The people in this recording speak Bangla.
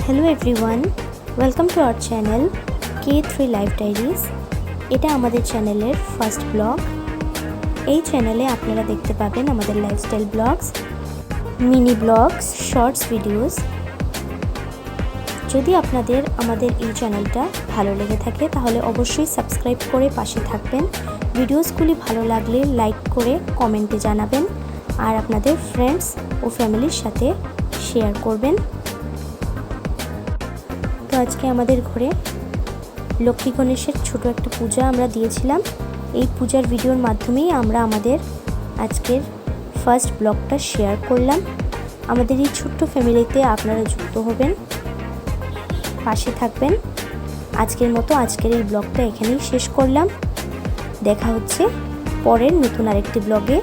Hello everyone, welcome to our channel K3 life diaries. এটা আমাদের চ্যানেলের ফার্স্ট ব্লগ। এই চ্যানেলে আপনারা দেখতে পাবেন আমাদের lifestyle blogs, mini blogs, shorts videos. যদি আপনাদের আমাদের এই চ্যানেলটা ভালো লেগে থাকে তাহলে অবশ্যই সাবস্ক্রাইব করে পাশে থাকবেন। ভিডিওসগুলি ভালো লাগলে লাইক করে কমেন্টে জানাবেন আর আপনাদের ফ্রেন্ডস ও ফ্যামিলির সাথে শেয়ার করবেন। তো আজকে আমাদের ঘরে লক্ষ্মী গণেশের ছোট একটা পূজা আমরা দিয়েছিলাম। এই পূজার ভিডিওর মাধ্যমেই আমরা আমাদের আজকের ফার্স্ট ব্লগটা শেয়ার করলাম। আমাদের এই ছোট্ট ফ্যামিলিতে আপনারা যুক্ত হবেন, পাশে থাকবেন। আজকের মতো আজকের এই ব্লগটা এখানেই শেষ করলাম। দেখা হচ্ছে পরের নতুন আরেকটি ব্লগে।